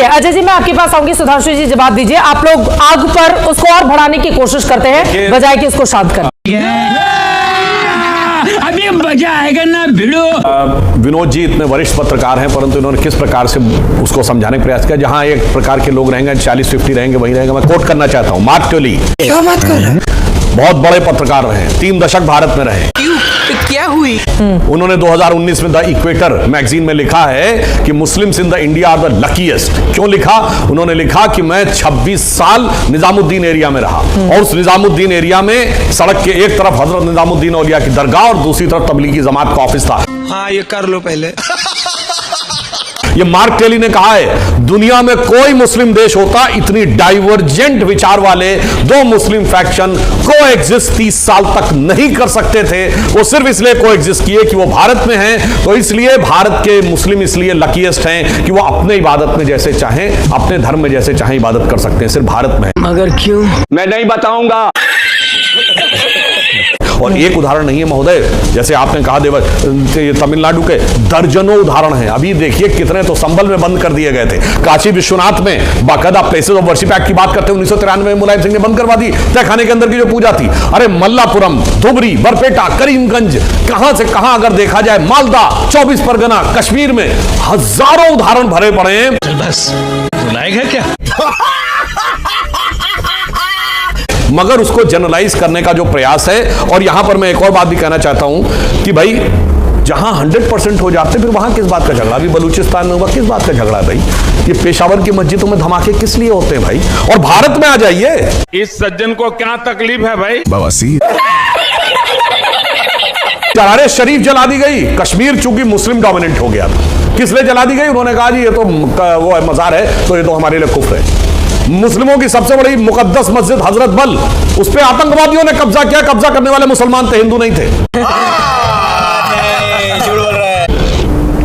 अजय जी मैं आपके पास आऊंगी। सुधांशु जी जवाब दीजिए। आप लोग आग पर उसको और बढ़ाने की कोशिश करते हैं बजाय कि उसको शांत करें। अभी मजा आएगा ना भिड़ो। विनोद जी इतने वरिष्ठ पत्रकार हैं, परंतु इन्होंने किस प्रकार से उसको समझाने का प्रयास किया। जहां एक प्रकार के लोग रहेंगे 40-50 रहेंगे वही रहेगा। मैं कोट करना चाहता हूं मार्क ट्वेली। क्या बात कर रहे हैं? बहुत बड़े पत्रकार रहे, 3 दशक भारत में रहे। क्या हुई? उन्होंने 2019 में द इक्वेटर मैगजीन में लिखा है कि Muslims in the India are the luckiest. क्यों लिखा? उन्होंने लिखा कि मैं 26 साल निजामुद्दीन एरिया में रहा और उस निजामुद्दीन एरिया में सड़क के एक तरफ हजरत निजामुद्दीन औलिया की दरगाह और दूसरी तरफ तबलीगी जमात का ऑफिस था। हाँ ये कर लो पहले। ये मार्क टेली ने कहा है दुनिया में कोई मुस्लिम देश होता इतनी डाइवर्जेंट विचार वाले 2 मुस्लिम फैक्शन को एग्जिस्ट 30 साल तक नहीं कर सकते थे। वो सिर्फ इसलिए को एग्जिस्ट किए कि वो भारत में हैं, तो इसलिए भारत के मुस्लिम इसलिए लकीएस्ट हैं कि वो अपने इबादत में जैसे चाहें, अपने धर्म में जैसे चाहें इबादत कर सकते हैं, सिर्फ भारत में। मगर क्यों? मैं नहीं बताऊंगा। और एक उदाहरण नहीं है महोदय, जैसे आपने कहा तमिलनाडु के दर्जनों उदाहरण हैं। अभी देखिए कितने तो संबल में बंद कर दिए गए थे। काशी विश्वनाथ में बाकायदा प्लेसेस ऑफ वर्शिप एक्ट की बात करते हैं 1993 में मुलायम सिंह ने बंद करवा दी तहखाने के अंदर की जो पूजा थी। अरे मल्लापुरम, धुबरी, बरपेटा, करीमगंज, कहां से कहां अगर देखा जाए, मालदा, 24 परगना, कश्मीर में हजारों उदाहरण भरे पड़े हैं। बस बुलाएगा क्या? मगर उसको जनरलाइज करने का जो प्रयास है। और यहां पर मैं एक और बात भी कहना चाहता हूं कि भाई जहां 100% हो जाते फिर वहां किस बात का झगड़ा? अभी बलूचिस्तान में हुआ, किस बात का झगड़ा भाई? ये पेशावर की मस्जिदों में धमाके किस लिए होते हैं भाई? और भारत में आ जाइए। इस सज्जन को क्या तकलीफ है भाई? बवासीर। शरारे शरीफ जला दी गई। कश्मीर चूंकि मुस्लिम डोमिनेंट हो गया था, किस लिए जला दी गई? उन्होंने कहा जी ये तो वो मजार है, तो ये तो हमारे लिए कुफ्र है। मुस्लिमों की सबसे बड़ी मुकद्दस मस्जिद हजरत बल, उस पर आतंकवादियों ने कब्जा किया। कब्जा करने वाले मुसलमान थे, हिंदू नहीं थे।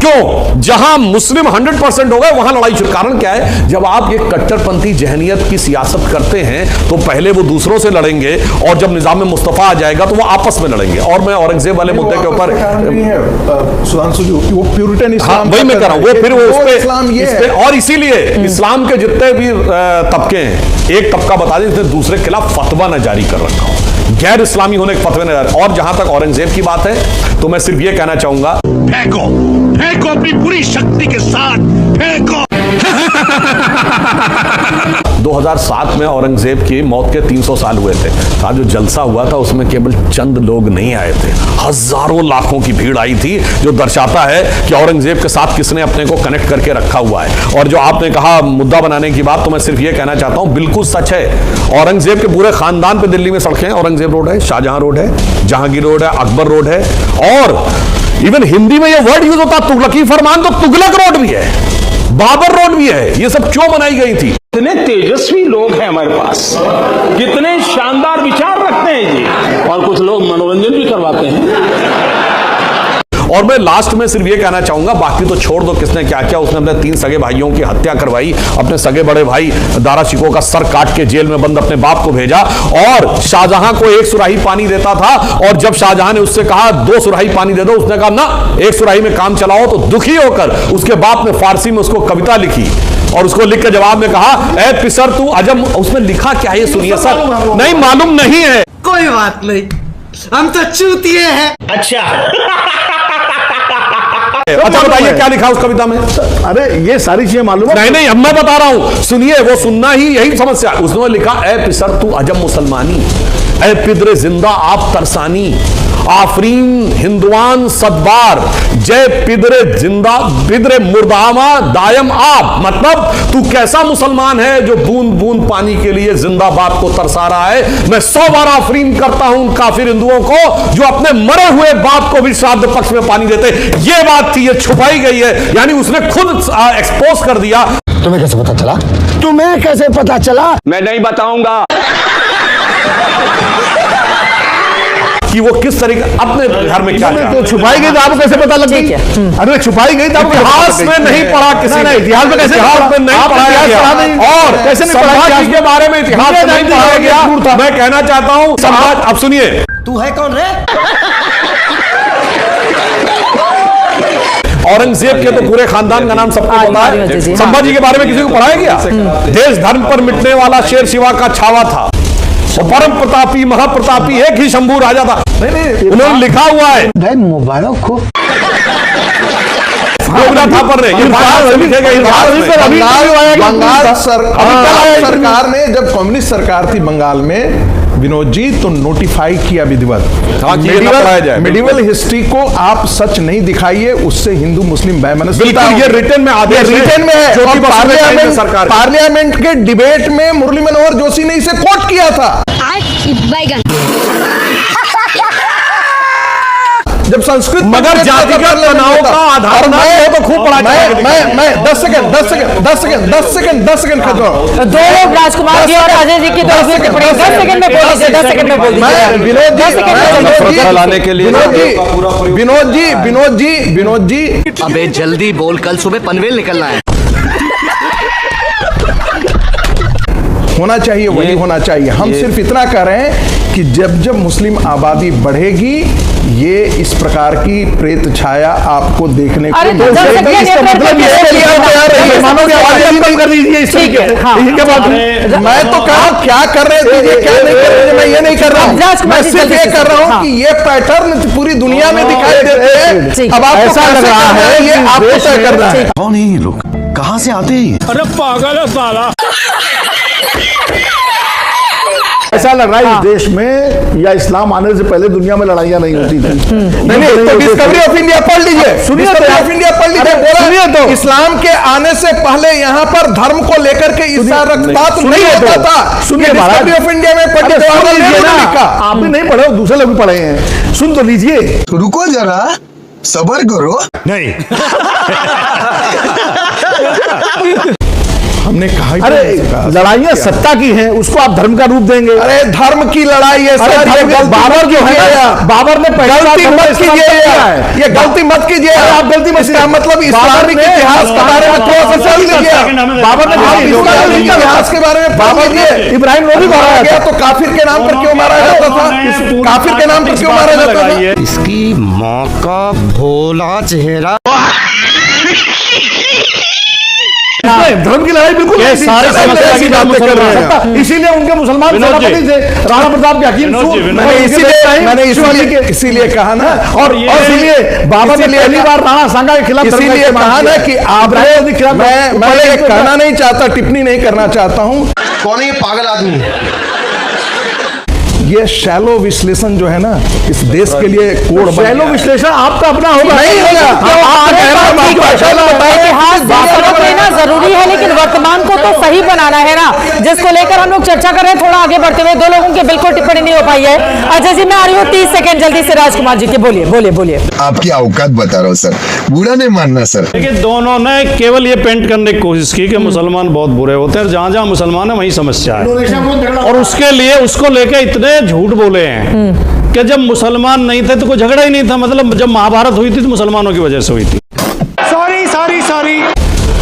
क्यों? जहां मुस्लिम 100% हो गए वहां लड़ाई शुरू। कारण क्या है? जब आप ये कट्टरपंथी जहनियत की सियासत करते हैं तो पहले वो दूसरों से लड़ेंगे और जब निजाम में मुस्तफा आ जाएगा तो वो आपस में लड़ेंगे। और मैं औरंगजेब वाले मुद्दे के ऊपर सुधांशु जी वो प्यूरिटन इस्लाम, वही मैं कह रहा हूं, वो फिर वो इस्लाम ये है। और इसीलिए इस्लाम के जितने भी तबके हैं, एक तबका बता दें जिसने दूसरे के खिलाफ फतवा न जारी कर रखा हो, गैर इस्लामी होने के फतवे न। और जहां तक औरंगजेब की बात है तो मैं सिर्फ ये कहना चाहूंगा, फेंको फेंको अपनी पूरी शक्ति के साथ फेंको। 2007 में औरंगजेब की मौत के 300 साल हुए थे। आज जो जलसा हुआ था उसमें केवल चंद लोग नहीं आए थे, हजारों लाखों की भीड़ आई थी, जो दर्शाता है कि औरंगजेब के साथ किसने अपने को कनेक्ट करके रखा हुआ है। और जो आपने कहा मुद्दा बनाने की बात, तो मैं सिर्फ ये कहना चाहता हूं बिल्कुल सच है। औरंगजेब के पूरे खानदान पे दिल्ली में सड़कें, औरंगजेब रोड है, शाहजहां रोड है, जहांगीर रोड है, अकबर रोड है। और इवन हिंदी में ये वर्ड यूज होता तुगलकी फरमान, तो तुगलक रोड भी है, बाबर रोड भी है। ये सब क्यों बनाई गई थी? कितने तेजस्वी लोग हैं हमारे पास, कितने शानदार विचार रखते हैं जी, और कुछ लोग मनोरंजन भी करवाते हैं। और मैं लास्ट में सिर्फ ये कहना चाहूंगा, बाकी तो छोड़ दो किसने क्या किया। उसने अपने 3 सगे भाइयों की हत्या करवाई, अपने सगे बड़े भाई दारा शिकोह का सर काट के जेल में बंद अपने बाप को भेजा, और शाहजहां को 1 सुराही पानी देता था। और जब शाहजहां ने उससे कहा 2 सुराही पानी दे दो, उसने कहा ना 1 सुराही में काम चलाओ। तो दुखी होकर उसके बाप ने फारसी में उसको कविता लिखी और उसको लिख के जवाब में कहा, ए पिसर तू अजम। उसमें लिखा क्या है ये सुनिए सर। नहीं मालूम नहीं है। कोई बात नहीं, हम तो चूतिए हैं। अच्छा बताइए क्या लिखा उस कविता में? अरे ये सारी चीजें मालूम है? नहीं अब मैं बता रहा हूं, सुनिए, वो सुनना ही यही समस्या। उसने लिखा, ए पिसर तू अजम मुसलमानी, ए पिदरे जिंदा आप तरसानी, आफरीन हिंदुआन सदबार, जय पिदरे जिंदा पिदरे मुर्दामा दायम आप। मतलब तू कैसा मुसलमान है जो बूंद बूंद पानी के लिए जिंदाबाद को तरसा रहा है। मैं 100 बार आफरीन करता हूं काफिर हिंदुओं को जो अपने मरे हुए बाप को भी श्राद्ध पक्ष में पानी देते। ये बात थी, ये छुपाई गई है, यानी उसने खुद एक्सपोज कर दिया। तुम्हें कैसे पता चला? तुम्हें कैसे पता चला? मैं नहीं बताऊंगा कि वो किस तरीके अपने घर में क्या तो छुपाई गई तो आपको कैसे पता लग गई? अरे छुपाई गई तो आपको इतिहास में नहीं पढ़ा किसी ने। इतिहास में कैसे? इतिहास में नहीं पढ़ाया गया। और कैसे नहीं पढ़ा संभाजी के बारे में इतिहास में नहीं पढ़ाया गया। मैं कहना चाहता हूं संभाज, अब सुनिए, तू है कौन रे? औरंगजेब के तो पूरे खानदान का नाम सबको पता मारियो जी, है। हाँ। संभाजी के बारे में किसी को पढ़ाया गया? देश धर्म पर मिटने वाला शेर शिवा का छावा था, और परम प्रतापी महाप्रतापी एक ही शंभू राजा था। नहीं, उन्होंने लिखा हुआ है। मुबारक हो। था पर बंगाल सरकार ने, जब कम्युनिस्ट सरकार थी बंगाल में विनोद जी, तो नोटिफाई किया विधिवत। मेडिवल हिस्ट्री को आप सच नहीं दिखाइए, उससे हिंदू मुस्लिम वैमनस्य बिल्कुल, ये रिटर्न में आदेश है, रिटर्न में है। ज्योति और बसु सरकार पार्लियामेंट के डिबेट में मुरली मनोहर जोशी ने इसे कोट किया था। जब संस्कृत मगर जातिगत तनाव का आधार ना हो तो खूब पढ़ा जाएगा। मैं 10 सेकंड खत्म। दो लोग राजकुमार जी और अजय जी की तरफ से टिप्पणी 10 सेकंड में बोल दीजिए, 10 सेकंड में बोल दीजिए। लाने के लिए विनोद जी अबे जल्दी बोल, कल सुबह पनवेल निकलना है। होना चाहिए, वही होना चाहिए। हम सिर्फ इतना कह रहे हैं कि जब जब मुस्लिम आबादी बढ़ेगी, ये इस प्रकार की प्रेत छाया आपको देखने को मैं तो कहा क्या कर रहे थे, क्या नहीं कर रहे, मैं ये नहीं कर रहा हूँ। मैं सिर्फ ये कर रहा हूँ कि ये पैटर्न पूरी दुनिया में दिखाई देते हैं। अब आपको ऐसा लग रहा है, ये आपको तय करना है। कौन है ये लोग, कहाँ से आते हैं? अरे पागल है साला। ऐसा लग रहा है इस देश में या इस्लाम आने से पहले दुनिया में लड़ाइयाँ नहीं होती थी। नहीं, तो डिस्कवरी ऑफ इंडिया पढ़ लीजिए, डिस्कवरी ऑफ इंडिया पढ़ लीजिए। बोला तो इस्लाम के आने से पहले यहाँ पर धर्म को लेकर के इसका रक्तपात नहीं होता था। सुनिए, डिस्कवरी ऑफ इंडिया में पंडित जवाहरलाल नेहरू ने लिखा। आप भी नहीं पढ़े, दूसरे लोग भी पढ़े हैं, सुन तो लीजिए। रुको जरा, सबर करो। नहीं हमने कहा, अरे लड़ाइयाँ सत्ता की हैं, उसको आप धर्म का रूप देंगे। अरे धर्म की लड़ाई है सर, बाबर जो है ना, बाबर ने गलती मत कीजिए, ये गलती मत कीजिए। आप गलती मत, मतलब इस्लामिक इतिहास के बारे में थोड़ा सा समझ लीजिए। बाबर ने इतिहास के बारे में बाबर ने इब्राहिम लोधी को मारा गया, तो काफिर के नाम पर क्यों मारा जाता था? काफिर के नाम पर क्यों मारा जाता था? इसकी माँ का भोला चेहरा। धर्म की लड़ाई बिल्कुल सारे समस्या की बात कर रहे हैं। इसीलिए उनके मुसलमान सेनापति थे राणा प्रताप के हकीम। मैंने इसीलिए कहा ना, और इसीलिए बाबा ने पहली बार राणा सांगा के खिलाफ इसीलिए कहा ना कि आप, मैं कहना नहीं चाहता, टिप्पणी नहीं करना चाहता हूँ। कौन है ये पागल आदमी? ये शैलो विश्लेषण जो है ना, इस देश के लिए कोड शैलो विश्लेषण आपका अपना होगा, नहीं होगा। जरूरी है, लेकिन वर्तमान को तो सही बनाना है ना, जिसको लेकर हम लोग चर्चा कर रहे हैं। थोड़ा आगे बढ़ते हुए, दो लोगों की बिल्कुल टिप्पणी नहीं हो पाई है। अजय जी, मैं आ रही हूँ 30 सेकंड जल्दी से राजकुमार जी के। बोलिए। आपकी औकात बता रहा हूँ सर, बुरा नहीं मानना सर। देखिए, दोनों ने केवल ये पेंट करने की कोशिश की कि मुसलमान बहुत बुरे होते हैं, जहां जहां मुसलमान है वहीं समस्या है, और उसके लिए उसको लेके इतने झूठ बोले हैं कि जब मुसलमान नहीं थे तो कोई झगड़ा ही नहीं था। मतलब जब महाभारत हुई थी तो मुसलमानों की वजह से हुई थी। सॉरी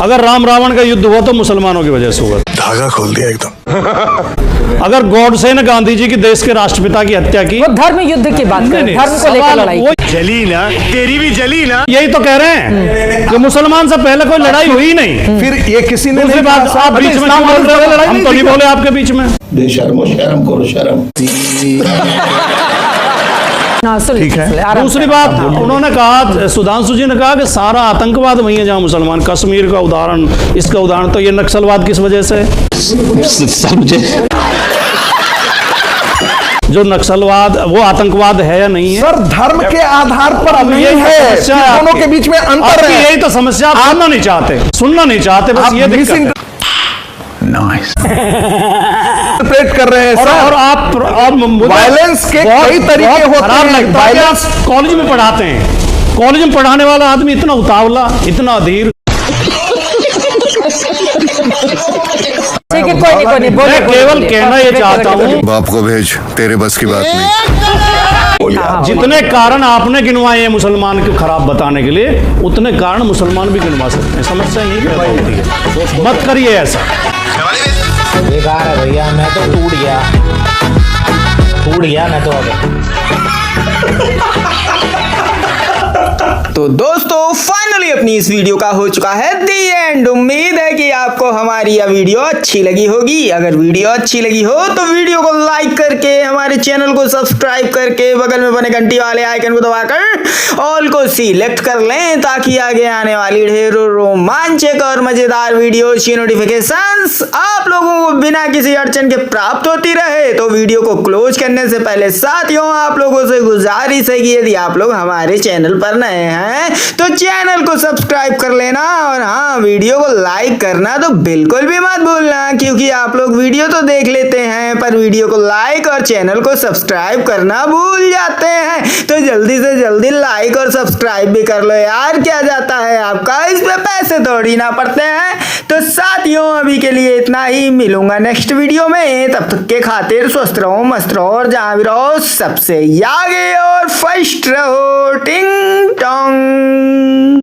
अगर राम रावण का युद्ध हुआ तो मुसलमानों की वजह से हुआ। धागा खोल दिया एकदम। अगर गॉडसे ने गांधी जी की देश के राष्ट्रपिता की हत्या की, वो धर्म युद्ध की बात कर, धर्म को लेकर लड़ाई। जली ना, तेरी भी जली ना। यही तो कह रहे हैं कि मुसलमान से पहले कोई लड़ाई हुई नहीं। फिर ये किसी ने दूसरी बात, आप बीच में क्यों बोल रहे हो? हम तो नहीं बोले आपके बीच में। बेशर्मो, शर्म करो शर्म। ठीक है। दूसरी बात, उन्होंने कहा, सुधांशु जी ने कहा कि सारा आतंकवाद वही है जहां मुसलमान। कश्मीर का उदाहरण, इसका उदाहरण, तो ये नक्सलवाद किस वजह से? जो नक्सलवाद वो आतंकवाद है या नहीं है? सर, धर्म के आधार पर नहीं है, दोनों के बीच में अंतर है। यही तो समस्या, आप सुनना नहीं चाहते, बस ये दिक्कत है। इंटरप्रेट कर रहे हैं सर, और आप वायलेंस के कई तरीके होते हैं। वायलेंस कॉलेज में पढ़ाते हैं, कॉलेज में पढ़ाने वाला आदमी इतना उतावला, इतना अधीर। ठीक है, कोई नहीं, मैं केवल कहना ये चाहता हूँ, बाप को भेज, तेरे बस की बात नहीं। जितने कारण आपने गिनवाए हैं मुसलमान को खराब बताने के लिए, उतने कारण मुसलमान भी गिनवा सकते हैं। समस्या यही पैदा होती है। मत करिए ऐसा। बेकार है भैया, मैं तो टूट गया मैं तो अब। तो दोस्तों, फाइनली अपनी इस वीडियो का हो चुका है दी एंड। उम्मीद है कि आपको हमारी यह वीडियो अच्छी लगी होगी। अगर वीडियो अच्छी लगी हो तो वीडियो को लाइक करके, हमारे चैनल को सब्सक्राइब करके, बगल में बने घंटी वाले आइकन को दबाकर ऑल को सिलेक्ट कर लें, ताकि आगे आने वाली ढेरों रोमांचक और मजेदार वीडियो की नोटिफिकेशंस आप लोगों को बिना किसी अड़चन के प्राप्त होती रहे। तो वीडियो को क्लोज करने से पहले साथियों आप लोगों से गुजारिश है कि यदि आप लोग हमारे चैनल पर नए हैं तो चैनल को सब्सक्राइब कर लेना, और हाँ, वीडियो को लाइक करना तो बिल्कुल भी मत भूलना, क्योंकि आप लोग वीडियो तो देख लेते हैं पर वीडियो को लाइक और चैनल को सब्सक्राइब करना भूल जाते हैं। तो जल्दी से जल्दी लाइक और सब्सक्राइब भी कर लो यार, क्या जाता है आपका, इस पे पैसे थोड़ी ना पड़ते हैं। तो साथियों अभी के लिए इतना ही, मिलूंगा नेक्स्ट वीडियो में। तब तक के खातिर स्वस्थ रहो, मस्त रहो और जहां भी रहो सबसे आगे और फर्स्ट रहो। टिंग।